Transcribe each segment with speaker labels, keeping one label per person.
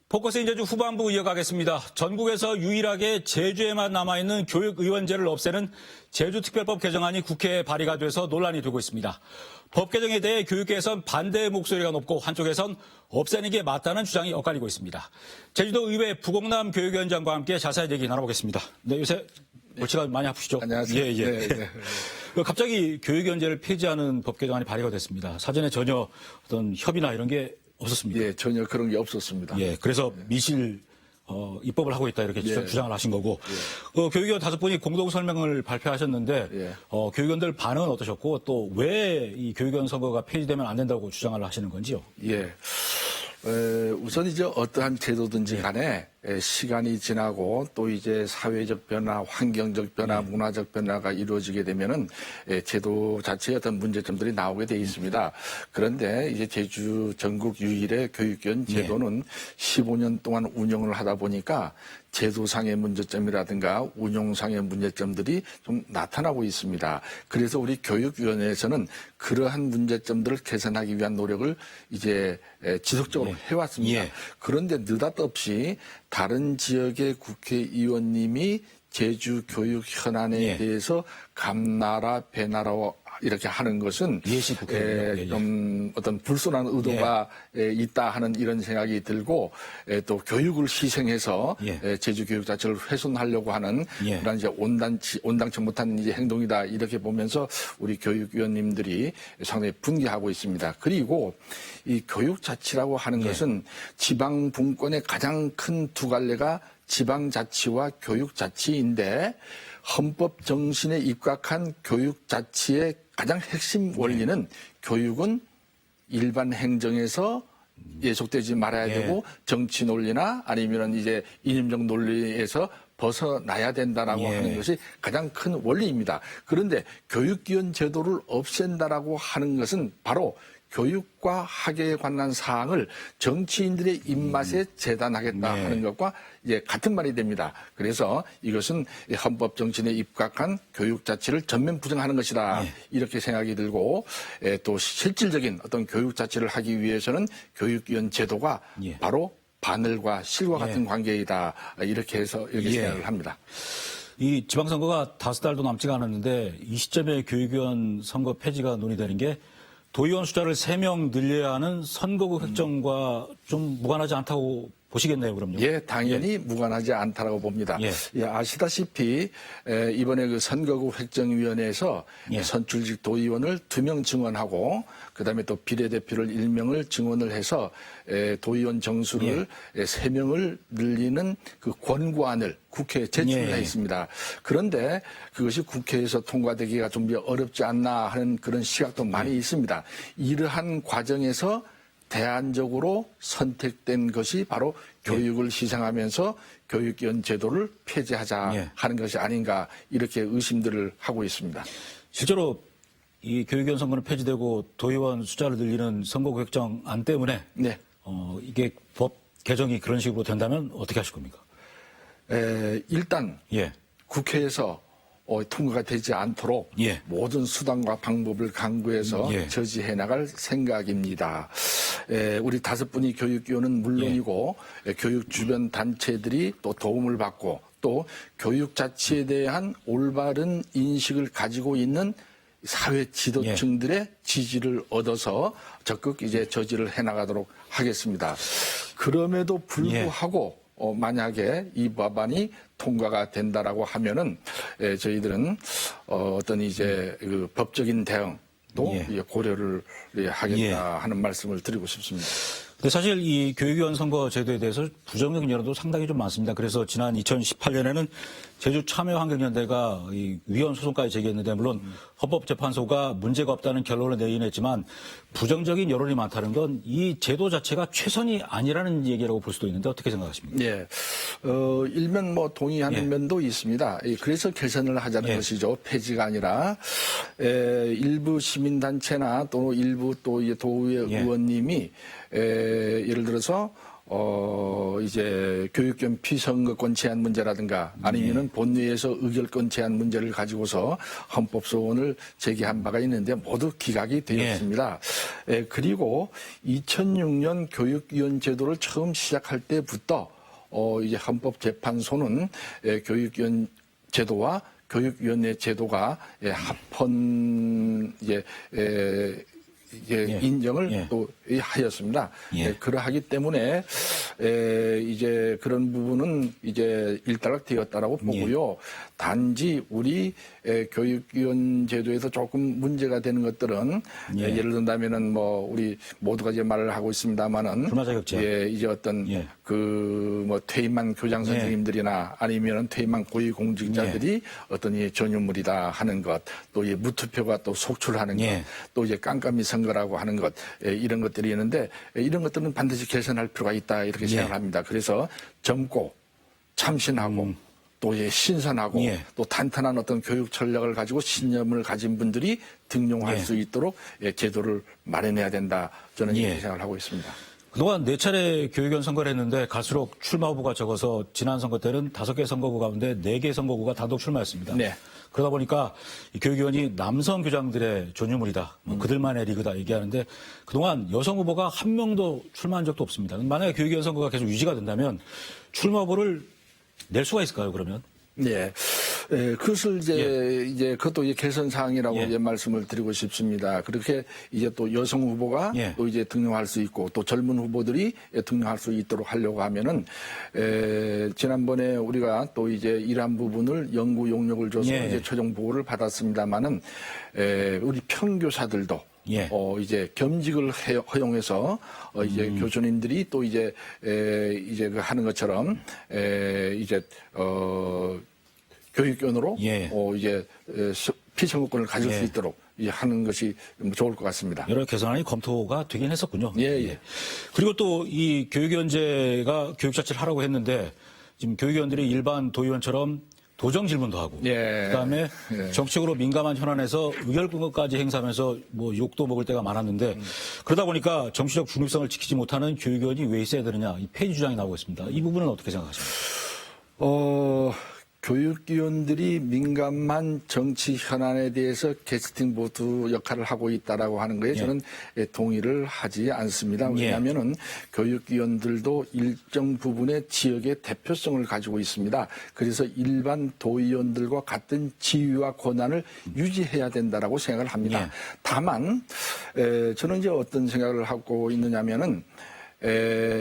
Speaker 1: 포커스 인제주 후반부 이어가겠습니다. 전국에서 유일하게 제주에만 남아있는 교육의원제를 없애는 제주특별법 개정안이 국회에 발의가 돼서 논란이 되고 있습니다. 법 개정에 대해 교육계에선 반대의 목소리가 높고 한쪽에선 없애는 게 맞다는 주장이 엇갈리고 있습니다. 제주도 의회 부공남 교육위원장과 함께 자세한 얘기 나눠보겠습니다. 네, 요새 골치가 많이 아프시죠?
Speaker 2: 안녕하세요.
Speaker 1: 예, 예.
Speaker 2: 네.
Speaker 1: 갑자기 교육연제를 폐지하는 법 개정안이 발의가 됐습니다. 사전에 전혀 어떤 협의나 이런 게 없었습니다.
Speaker 2: 예, 전혀 그런 게 없었습니다.
Speaker 1: 예, 그래서 미실 입법을 하고 있다 이렇게 주장을 하신 거고 교육위원 5분이 공동 설명을 발표하셨는데 교육위원들 반응은 어떠셨고 또 왜 이 교육위원 선거가 폐지되면 안 된다고 주장을 하시는 건지요?
Speaker 2: 예. 우선 이제 어떠한 제도든지 간에 시간이 지나고 또 이제 사회적 변화, 환경적 변화, 문화적 변화가 이루어지게 되면은 제도 자체의 어떤 문제점들이 나오게 돼 있습니다. 그런데 이제 제주 전국 유일의 교육위원 제도는 15년 동안 운영을 하다 보니까 제도상의 문제점이라든가 운용상의 문제점들이 좀 나타나고 있습니다. 그래서 우리 교육위원회에서는 그러한 문제점들을 개선하기 위한 노력을 이제 지속적으로 해왔습니다. 그런데 느닷없이 다른 지역의 국회의원님이 제주 교육 현안에 대해서 감나라 배나라 이렇게 하는 것은 좀 어떤 불순한 의도가 있다 하는 이런 생각이 들고 또 교육을 희생해서 제주 교육 자체를 훼손하려고 하는 그런 이제 온당치 못한 이제 행동이다 이렇게 보면서 우리 교육위원님들이 상당히 분개하고 있습니다. 그리고 이 교육자치라고 하는 것은 지방 분권의 가장 큰 두 갈래가 지방자치와 교육자치인데 헌법 정신에 입각한 교육자치의 가장 핵심 원리는 교육은 일반 행정에서 예속되지 말아야 되고 정치 논리나 아니면 이제 이념적 논리에서 벗어나야 된다라고 하는 것이 가장 큰 원리입니다. 그런데 교육위원 제도를 없앤다라고 하는 것은 바로 교육과 학예에 관한 사항을 정치인들의 입맛에 재단하겠다 하는 것과 이제 같은 말이 됩니다. 그래서 이것은 헌법 정신에 입각한 교육 자체를 전면 부정하는 것이다. 이렇게 생각이 들고 또 실질적인 어떤 교육 자체를 하기 위해서는 교육위원 제도가 바로 바늘과 실과 같은 관계이다. 이렇게 해서 이렇게 생각을 합니다.
Speaker 1: 이 지방선거가 5달도 남지가 않았는데 이 시점에 교육위원 선거 폐지가 논의되는 게 도의원 숫자를 3명 늘려야 하는 선거구 획정과 좀 무관하지 않다고 보시겠네요, 그럼요?
Speaker 2: 예, 당연히 무관하지 않다라고 봅니다. 아시다시피 이번에 그 선거구 획정위원회에서 선출직 도의원을 2명 증원하고 그다음에 또 비례대표를 1명을 증원을 해서 도의원 정수를 3명을 늘리는 그 권고안을 국회에 제출을 했습니다. 그런데 그것이 국회에서 통과되기가 좀 어렵지 않나 하는 그런 시각도 많이 있습니다. 이러한 과정에서 대안적으로 선택된 것이 바로 교육을 희생하면서 교육위원 제도를 폐지하자 하는 것이 아닌가 이렇게 의심들을 하고 있습니다.
Speaker 1: 실제로 이 교육위원 선거는 폐지되고 도의원 숫자를 늘리는 선거구 획정안 때문에 이게 법 개정이 그런 식으로 된다면 어떻게 하실 겁니까?
Speaker 2: 일단 국회에서 통과가 되지 않도록 모든 수단과 방법을 강구해서 저지해 나갈 생각입니다. 우리 5분이 교육위원은 물론이고 교육 주변 단체들이 또 도움을 받고 또 교육 자체에 대한 올바른 인식을 가지고 있는 사회 지도층들의 지지를 얻어서 적극 이제 저지를 해 나가도록 하겠습니다. 그럼에도 불구하고 만약에 이 법안이 통과가 된다라고 하면은 저희들은 어떤 이제 그 법적인 대응도 고려를 하겠다 하는 말씀을 드리고 싶습니다.
Speaker 1: 근데 사실 이 교육위원 선거 제도에 대해서 부정적인 여론도 상당히 좀 많습니다. 그래서 지난 2018년에는 제주 참여환경연대가 이 위헌 소송까지 제기했는데 물론 헌법재판소가 문제가 없다는 결론을 내긴 했지만 부정적인 여론이 많다는 건 이 제도 자체가 최선이 아니라는 얘기라고 볼 수도 있는데 어떻게 생각하십니까?
Speaker 2: 일면 뭐 동의하는 면도 있습니다. 그래서 개선을 하자는 것이죠. 폐지가 아니라 일부 시민단체나 또 일부 또 도의회 의원님이 예를 들어서 이제 교육권 피선거권 제한 문제라든가 아니면은 본회의에서 의결권 제한 문제를 가지고서 헌법소원을 제기한 바가 있는데 모두 기각이 되었습니다. 그리고 2006년 교육위원 제도를 처음 시작할 때부터 이제 헌법재판소는 교육위원 제도와 교육위원회 제도가 합헌 인정을 또 하였습니다. 그러하기 때문에 이제 그런 부분은 이제 일단락되었다라고 보고요. 단지 우리 교육위원 제도에서 조금 문제가 되는 것들은 예를 든다면은 뭐 우리 모두가 이제 말을 하고 있습니다만은 이제 어떤 그 뭐 퇴임한 교장 선생님들이나 아니면은 퇴임한 고위공직자들이 어떤 이 전유물이다 하는 것, 또 이 무투표가 또 속출하는 것, 또 이제 깜깜이 선거라고 하는 것 이런 것들이 있는데 이런 것들은 반드시 개선할 필요가 있다 이렇게 생각을 합니다. 그래서 젊고 참신하고 또 신선하고 또 탄탄한 어떤 교육 전략을 가지고 신념을 가진 분들이 등용할 수 있도록 제도를 마련해야 된다. 저는 이렇게 생각을 하고 있습니다.
Speaker 1: 그동안 4차례 교육위원 선거를 했는데 갈수록 출마 후보가 적어서 지난 선거 때는 5개 선거구 가운데 4개 선거구가 단독 출마했습니다. 그러다 보니까 이 교육위원이 남성 교장들의 전유물이다. 그들만의 리그다 얘기하는데 그동안 여성 후보가 한 명도 출마한 적도 없습니다. 만약에 교육위원 선거가 계속 유지가 된다면 출마 후보를 낼 수가 있을까요, 그러면?
Speaker 2: 그것을 이제 그것도 이제 개선 사항이라고 이제 말씀을 드리고 싶습니다. 그렇게 이제 또 여성 후보가 또 이제 등용할 수 있고 또 젊은 후보들이 등용할 수 있도록 하려고 하면은 지난번에 우리가 또 이제 이러한 부분을 연구 용역을 줘서 이제 최종 보고를 받았습니다만은 우리 평교사들도 이제 겸직을 허용해서 이제 교수님들이 또 이제 그 하는 것처럼 이제 교육위원으로 이제 피선거권을 가질 수 있도록 하는 것이 좋을 것 같습니다.
Speaker 1: 여러 개선안이 검토가 되긴 했었군요. 그리고 또 이 교육위원제가 교육자치를 하라고 했는데 지금 교육위원들이 일반 도의원처럼 도정 질문도 하고 그다음에 정치적으로 민감한 현안에서 의결권까지 행사하면서 뭐 욕도 먹을 때가 많았는데 그러다 보니까 정치적 중립성을 지키지 못하는 교육위원이 왜 있어야 되느냐 이 폐지 주장이 나오고 있습니다. 이 부분은 어떻게 생각하십니까?
Speaker 2: 교육위원들이 민감한 정치 현안에 대해서 캐스팅 보트 역할을 하고 있다라고 하는 거에 저는 동의를 하지 않습니다. 왜냐하면은 교육위원들도 일정 부분의 지역의 대표성을 가지고 있습니다. 그래서 일반 도의원들과 같은 지위와 권한을 유지해야 된다라고 생각을 합니다. 다만 저는 이제 어떤 생각을 하고 있느냐면은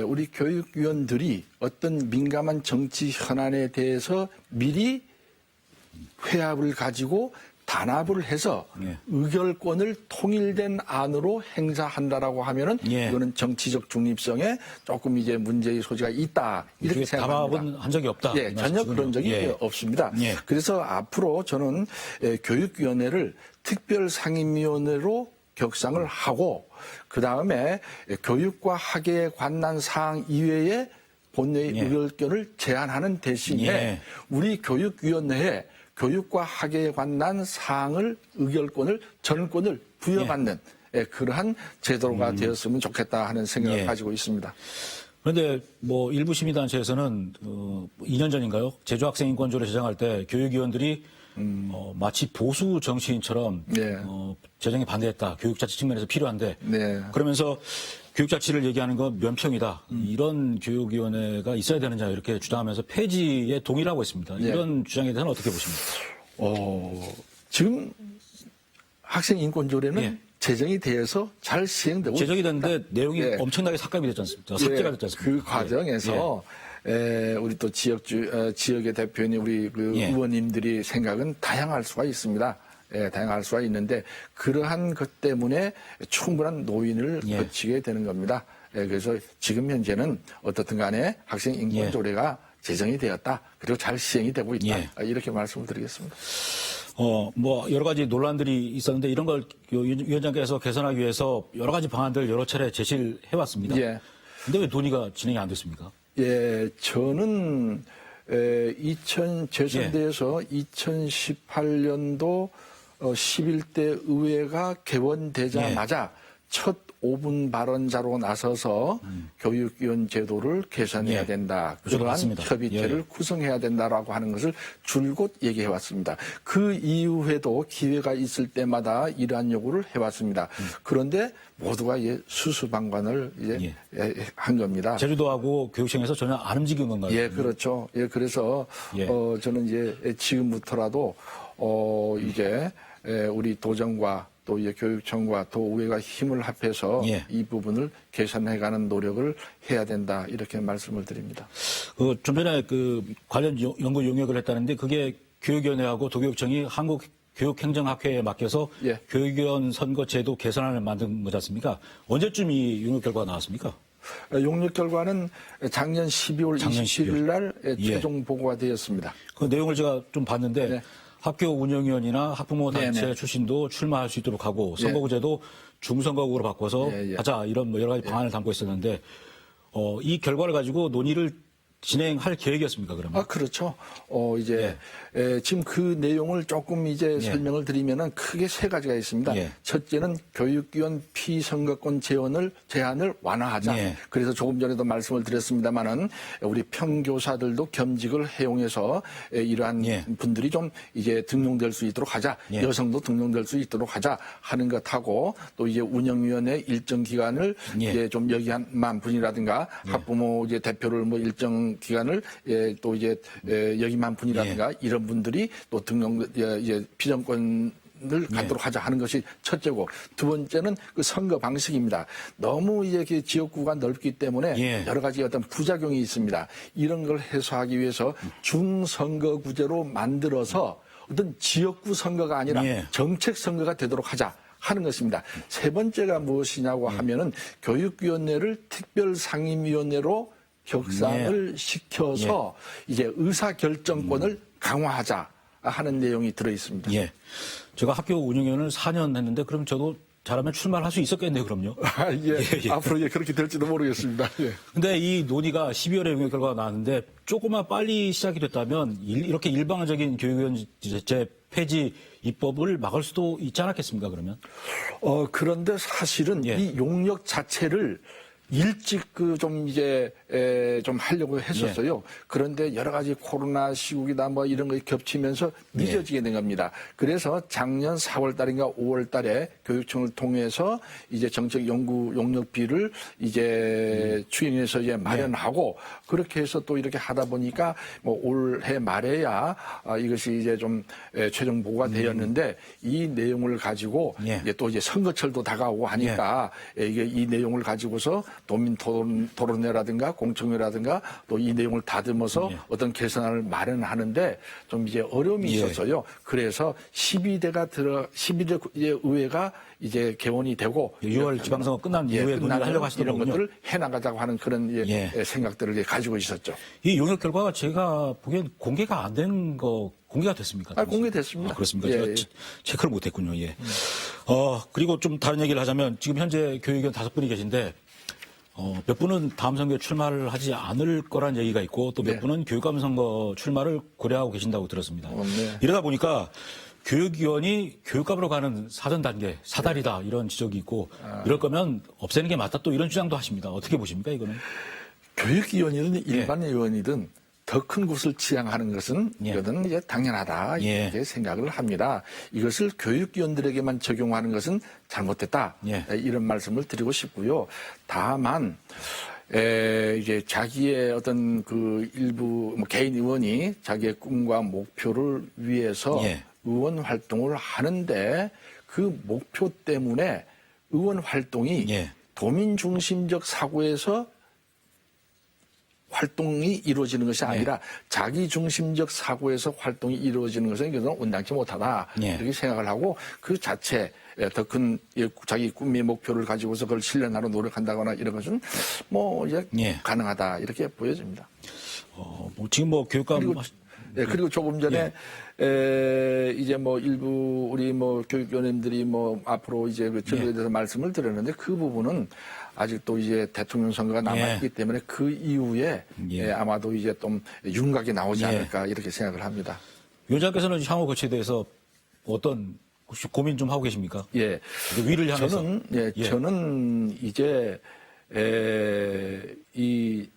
Speaker 2: 우리 교육위원들이 어떤 민감한 정치 현안에 대해서 미리 회합을 가지고 단합을 해서 의결권을 통일된 안으로 행사한다라고 하면은 이거는 정치적 중립성에 조금 이제 문제의 소지가 있다 이렇게 생각합니다.
Speaker 1: 담합은 한 적이 없다.
Speaker 2: 전혀 그런 적이 없습니다. 그래서 앞으로 저는 교육위원회를 특별상임위원회로 격상을 하고 그다음에 교육과 학예에 관한 사항 이외에 본회의 의결권을 제한하는 대신에 우리 교육위원회에 교육과 학예에 관한 사항을 의결권을 전권을 부여받는 그러한 제도가 되었으면 좋겠다 하는 생각을 가지고 있습니다.
Speaker 1: 그런데 뭐 일부 시민단체에서는 2년 전인가요? 제주학생인권조를 제정할 때 교육위원들이 마치 보수 정치인처럼 제정에 반대했다. 교육자치 측면에서 필요한데 그러면서 교육자치를 얘기하는 건 면평이다. 이런 교육위원회가 있어야 되느냐 이렇게 주장하면서 폐지에 동의를 하고 있습니다. 이런 주장에 대해서는 어떻게 보십니까?
Speaker 2: 지금 학생인권조례는 제정이 되어서 잘 시행되고
Speaker 1: 제정이 됐는데 내용이 엄청나게 삭감이 됐지 않습니까? 삭제가 됐지 않습니까?
Speaker 2: 그 과정에서 우리 또 지역의 대표인 우리 그 의원님들이 생각은 다양할 수가 있습니다. 다양할 수가 있는데 그러한 것 때문에 충분한 노인을 거치게 되는 겁니다. 그래서 지금 현재는 어떻든 간에 학생인권조례가 제정이 되었다. 그리고 잘 시행이 되고 있다. 이렇게 말씀을 드리겠습니다.
Speaker 1: 뭐 여러 가지 논란들이 있었는데 이런 걸 위원장께서 개선하기 위해서 여러 가지 방안들 여러 차례 제시를 해왔습니다. 근데 왜 논의가 진행이 안 됐습니까?
Speaker 2: 저는 제선대에서 2018년도 11대 의회가 개원되자마자 첫 5분 발언자로 나서서 교육위원 제도를 개선해야
Speaker 1: 예.
Speaker 2: 된다.
Speaker 1: 그렇죠.
Speaker 2: 그러한
Speaker 1: 맞습니다.
Speaker 2: 협의체를
Speaker 1: 예.
Speaker 2: 구성해야 된다라고 하는 것을 줄곧 얘기해 왔습니다. 그 이후에도 기회가 있을 때마다 이러한 요구를 해왔습니다. 그런데 모두가 수수방관을 이제 한 겁니다.
Speaker 1: 제주도하고 교육청에서 전혀 안 움직인 건가요?
Speaker 2: 예, 그렇죠. 예, 그래서
Speaker 1: 예.
Speaker 2: 저는 이제 지금부터라도 이제 우리 도정과 또 이제 교육청과 도의회가 힘을 합해서
Speaker 1: 예.
Speaker 2: 이 부분을 개선해가는 노력을 해야 된다 이렇게 말씀을 드립니다.
Speaker 1: 좀 전에 관련 연구 용역을 했다는데 그게 교육위원회하고 도교육청이 한국교육행정학회에 맡겨서
Speaker 2: 예.
Speaker 1: 교육위원 선거 제도 개선안을 만든 거지 않습니까? 언제쯤 이 용역 결과가 나왔습니까?
Speaker 2: 용역 결과는 작년 12월
Speaker 1: 작년
Speaker 2: 27일 날
Speaker 1: 예.
Speaker 2: 최종 보고가 되었습니다.
Speaker 1: 그 내용을 제가 좀 봤는데
Speaker 2: 네.
Speaker 1: 학교 운영위원이나 학부모 단체
Speaker 2: 네네.
Speaker 1: 출신도 출마할 수 있도록 하고 선거구제도 중선거구로 바꿔서
Speaker 2: 예.
Speaker 1: 하자 이런 여러 가지 방안을 담고 있었는데 이 결과를 가지고 논의를 진행할 계획이었습니까, 그러면?
Speaker 2: 그렇죠. 지금 그 내용을 조금 이제 설명을 드리면은 크게 세 가지가 있습니다.
Speaker 1: 예.
Speaker 2: 첫째는 교육위원 피선거권 제한을 완화하자.
Speaker 1: 예.
Speaker 2: 그래서 조금 전에도 말씀을 드렸습니다만은 우리 평교사들도 겸직을 해용해서 이러한 분들이 좀 이제 등용될 수 있도록 하자.
Speaker 1: 예.
Speaker 2: 여성도 등용될 수 있도록 하자 하는 것하고 또 이제 운영위원회 일정 기간을 이제 좀 여기 한 만 분이라든가 학부모 이제 대표를 뭐 일정 기간을 또 이제 여기만 분이라든가 이런 분들이 또 등용 이제 피정권을 갖도록 하자 하는 것이 첫째고 두 번째는 그 선거 방식입니다. 너무 이제 그 지역구가 넓기 때문에 여러 가지 어떤 부작용이 있습니다. 이런 걸 해소하기 위해서 중선거구제로 만들어서 어떤 지역구 선거가 아니라 정책 선거가 되도록 하자. 하는 것입니다. 세 번째가 무엇이냐고 하면은 교육위원회를 특별상임위원회로 격상을 시켜서 이제 의사결정권을 강화하자 하는 내용이 들어 있습니다.
Speaker 1: 예. 제가 학교 운영위원을 4년 했는데 그럼 저도 잘하면 출마를 할 수 있었겠네요, 그럼요.
Speaker 2: 앞으로 그렇게 될지도 모르겠습니다.
Speaker 1: 근데 이 논의가 12월에 용역 결과가 나왔는데 조금만 빨리 시작이 됐다면 이렇게 일방적인 교육위원제 폐지 입법을 막을 수도 있지 않았겠습니까, 그러면?
Speaker 2: 그런데 사실은 이 용역 자체를 일찍 좀 하려고 했었어요. 그런데 여러 가지 코로나 시국이다 뭐 이런 거 겹치면서 늦어지게 된 겁니다. 그래서 작년 4월 달인가 5월 달에 교육청을 통해서 이제 정책 연구 용역비를 이제 추인해서 이제 마련하고 그렇게 해서 또 이렇게 하다 보니까 뭐 올해 말에야 이것이 이제 좀 최종 보고가 되었는데 이 내용을 가지고 이제 또 이제 선거철도 다가오고 하니까 이게 이 내용을 가지고서 도민 토론회라든가 공청회라든가 또 이 내용을 다듬어서 어떤 개선안을 마련하는데 좀 이제 어려움이 있었어요. 그래서 12대 의회가 이제 개원이 되고
Speaker 1: 6월 지방선거 끝난 이후에 논의를 하려고 하시더군요.
Speaker 2: 이런 것들을 해나가자고 하는 그런 생각들을 가지고 있었죠.
Speaker 1: 이 용역 결과가 제가 보기엔 공개가 안 된 공개가 됐습니까?
Speaker 2: 공개됐습니다.
Speaker 1: 그렇습니까? 제가 체크를 못했군요. 그리고 좀 다른 얘기를 하자면 지금 현재 교육위원 5분이 계신데 몇 분은 다음 선거에 출마를 하지 않을 거란 얘기가 있고 또 몇 분은 교육감 선거 출마를 고려하고 계신다고 들었습니다. 이러다 보니까 교육위원이 교육감으로 가는 사전 단계, 사다리다 이런 지적이 있고 이럴 거면 없애는 게 맞다 또 이런 주장도 하십니다. 어떻게 보십니까 이거는?
Speaker 2: 교육위원이든 일반 의원이든 더 큰 곳을 지향하는 것은 이거는 이제 당연하다 이렇게 생각을 합니다. 이것을 교육위원들에게만 적용하는 것은 잘못됐다 이런 말씀을 드리고 싶고요. 다만 이제 자기의 어떤 그 일부 개인 의원이 자기의 꿈과 목표를 위해서 의원 활동을 하는데 그 목표 때문에 의원 활동이 도민 중심적 사고에서 활동이 이루어지는 것이 아니라 자기 중심적 사고에서 활동이 이루어지는 것은 이것은 온당치 못하다 이렇게 생각을 하고 그 자체 더 큰 자기 꿈의 목표를 가지고서 그걸 실현하러 노력한다거나 이런 것은 뭐 이제 가능하다 이렇게 보여집니다.
Speaker 1: 지금 뭐 교육감
Speaker 2: 그리고 조금 전에 이제 뭐 일부 우리 뭐 교육위원님들이 뭐 앞으로 이제 그 진로에 대해서 말씀을 드렸는데 그 부분은 아직도 이제 대통령 선거가 남아있기 때문에 그 이후에 아마도 이제 좀 윤곽이 나오지 않을까 이렇게 생각을 합니다.
Speaker 1: 위원장께서는 향후 거치에 대해서 어떤 혹시 고민 좀 하고 계십니까?
Speaker 2: 예.
Speaker 1: 위를 향해서.
Speaker 2: 저는 이제 이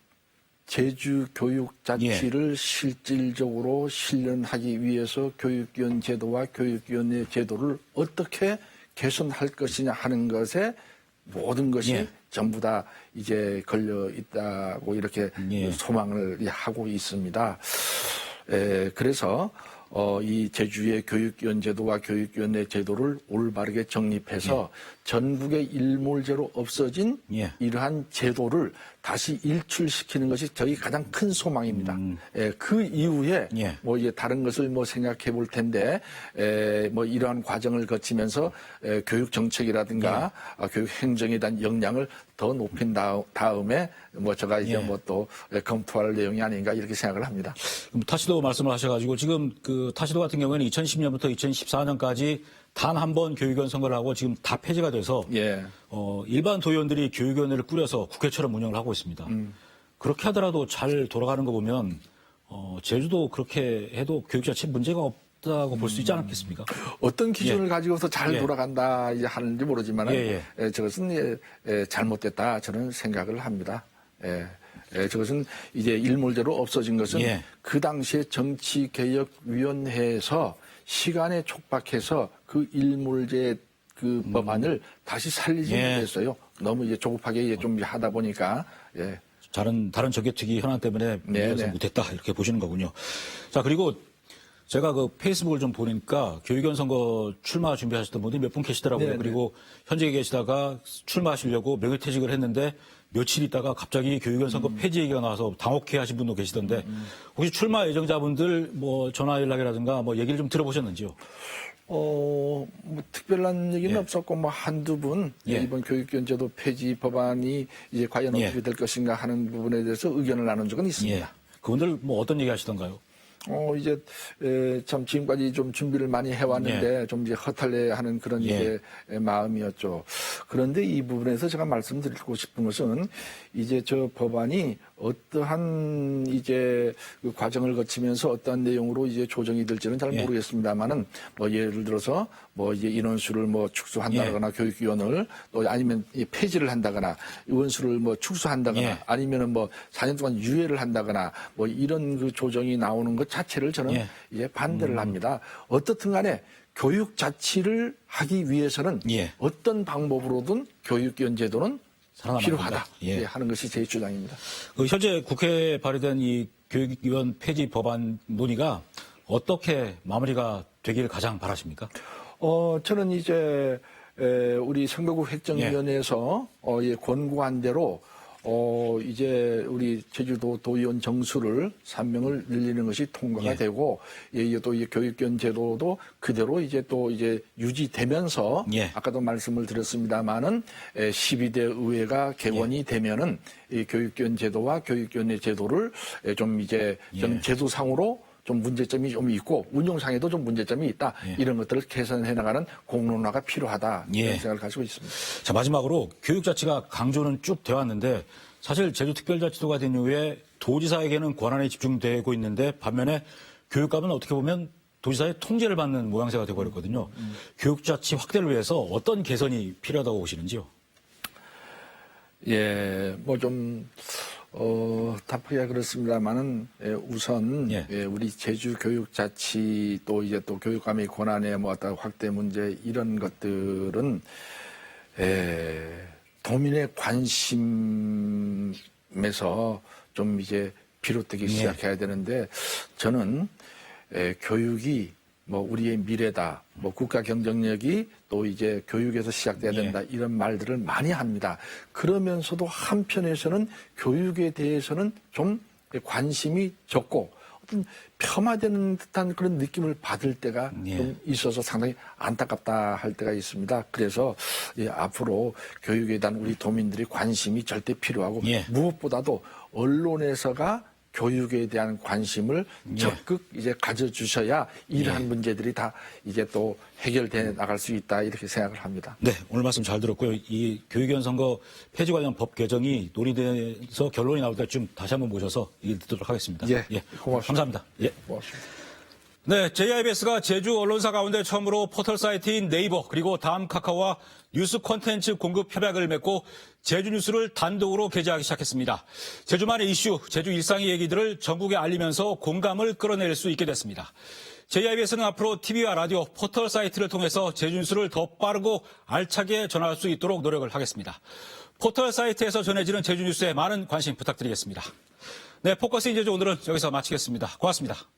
Speaker 2: 제주 교육자치를 실질적으로 실현하기 위해서 교육위원 제도와 교육위원회 제도를 어떻게 개선할 것이냐 하는 것에 모든 것이 전부 다 이제 걸려 있다고 이렇게 소망을 하고 있습니다. 그래서 이 제주의 교육위원 제도와 교육위원회 제도를 올바르게 정립해서 전국의 일몰제로 없어진 이러한 제도를 다시 일출시키는 것이 저희 가장 큰 소망입니다. 그 이후에 뭐 이제 다른 것을 뭐 생각해 볼 텐데 뭐 이러한 과정을 거치면서 교육 정책이라든가 교육 행정에 대한 역량을 더 높인 다음에 뭐 제가 이제 뭐 또 검토할 내용이 아닌가 이렇게 생각을 합니다.
Speaker 1: 그럼 타시도 말씀을 하셔가지고 지금 그 타시도 같은 경우에는 2010년부터 2014년까지 단 한 번 교육위원 선거를 하고 지금 다 폐지가 돼서 일반 도의원들이 교육위원회를 꾸려서 국회처럼 운영을 하고 있습니다. 그렇게 하더라도 잘 돌아가는 거 보면 제주도 그렇게 해도 교육 자체 문제가 없다고 볼 수 있지 않겠습니까?
Speaker 2: 어떤 기준을 가지고서 잘 돌아간다 하는지 모르지만 저것은 잘못됐다 저는 생각을 합니다. 저것은 이제 일몰제로 없어진 것은 그 당시에 정치개혁위원회에서 시간에 촉박해서 그 일몰제 그 법안을 다시 살리지 못했어요. 너무 이제 조급하게 이제 좀 하다 보니까
Speaker 1: 다른 적개특위 현안 때문에 못했다 이렇게 보시는 거군요. 자, 그리고 제가 그 페이스북을 좀 보니까 교육위원 선거 출마 준비하셨던 분들이 몇 분 계시더라고요. 그리고 현직에 계시다가 출마하시려고 명예퇴직을 했는데 며칠 있다가 갑자기 교육위원 선거 폐지 얘기가 나와서 당혹해 하신 분도 계시던데 혹시 출마 예정자분들 뭐 전화 연락이라든가 뭐 얘기를 좀 들어보셨는지요?
Speaker 2: 뭐 특별한 얘기는 없었고 뭐 한두 분 이번 교육위원 제도 폐지 법안이 이제 과연 어떻게 될 것인가 하는 부분에 대해서 의견을 나눈 적은 있습니다.
Speaker 1: 그분들 뭐 어떤 얘기 하시던가요?
Speaker 2: 이제, 참 지금까지 좀 준비를 많이 해왔는데 좀 이제 허탈해하는 그런 이제 마음이었죠. 그런데 이 부분에서 제가 말씀드리고 싶은 것은 이제 저 법안이 어떠한 이제 그 과정을 거치면서 어떠한 내용으로 이제 조정이 될지는 잘 모르겠습니다만은 뭐 예를 들어서 뭐 이제 인원수를 뭐 축소한다거나 교육위원을 또 아니면 폐지를 한다거나 의원수를 뭐 축소한다거나 아니면은 뭐 4년 동안 유예를 한다거나 뭐 이런 그 조정이 나오는 것 자체를 저는 이제 반대를 합니다. 어떻든 간에 교육 자치를 하기 위해서는 어떤 방법으로든 교육위원 제도는 필요하다 하는 것이 제 주장입니다.
Speaker 1: 현재 국회에 발의된 이 교육위원 폐지 법안 논의가 어떻게 마무리가 되기를 가장 바라십니까?
Speaker 2: 저는 이제 우리 선거국 획정위원회에서 권고한 대로 이제 우리 제주도 도의원 정수를 3명을 늘리는 것이 통과가 되고, 또 이 교육위원 제도도 그대로 이제 또 이제 유지되면서, 아까도 말씀을 드렸습니다만은 12대 의회가 개원이 되면은 이 교육위원 제도와 교육위원회 제도를 좀 이제 좀 제도상으로 좀 문제점이 좀 있고 운용상에도 좀 문제점이 있다. 이런 것들을 개선해 나가는 공론화가 필요하다. 이런 생각을 가지고 있습니다.
Speaker 1: 자, 마지막으로 교육 자치가 강조는 쭉 되어 왔는데 사실 제주특별자치도가 된 이후에 도지사에게는 권한이 집중되고 있는데 반면에 교육감은 어떻게 보면 도지사의 통제를 받는 모양새가 되어버렸거든요. 교육 자치 확대를 위해서 어떤 개선이 필요하다고 보시는지요?
Speaker 2: 뭐 좀 답하기가 그렇습니다만은 우선 우리 제주 교육자치 또 이제 또 교육감의 권한의 뭐 어떤 확대 문제 이런 것들은 도민의 관심에서 좀 이제 비롯되기 시작해야 되는데 저는 교육이 뭐 우리의 미래다, 뭐 국가 경쟁력이 또 이제 교육에서 시작돼야 된다 이런 말들을 많이 합니다. 그러면서도 한편에서는 교육에 대해서는 좀 관심이 적고 어떤 폄하되는 듯한 그런 느낌을 받을 때가 좀 있어서 상당히 안타깝다 할 때가 있습니다. 그래서 앞으로 교육에 대한 우리 도민들의 관심이 절대 필요하고 무엇보다도 언론에서가 교육에 대한 관심을 적극 이제 가져주셔야 이러한 문제들이 다 이제 또 해결돼 나갈 수 있다 이렇게 생각을 합니다.
Speaker 1: 네, 오늘 말씀 잘 들었고요. 이 교육위원 선거 폐지 관련 법 개정이 논의돼서 결론이 나올 때쯤 다시 한번 모셔서 얘기 듣도록 하겠습니다.
Speaker 2: 고맙습니다.
Speaker 1: 감사합니다.
Speaker 2: 고맙습니다.
Speaker 1: 네, JIBS가 제주 언론사 가운데 처음으로 포털 사이트인 네이버 그리고 다음 카카오와 뉴스 콘텐츠 공급 협약을 맺고 제주 뉴스를 단독으로 게재하기 시작했습니다. 제주만의 이슈, 제주 일상의 얘기들을 전국에 알리면서 공감을 끌어낼 수 있게 됐습니다. JIBS는 앞으로 TV와 라디오, 포털 사이트를 통해서 제주 뉴스를 더 빠르고 알차게 전할 수 있도록 노력을 하겠습니다. 포털 사이트에서 전해지는 제주 뉴스에 많은 관심 부탁드리겠습니다. 네, 포커스 인 제주 오늘은 여기서 마치겠습니다. 고맙습니다.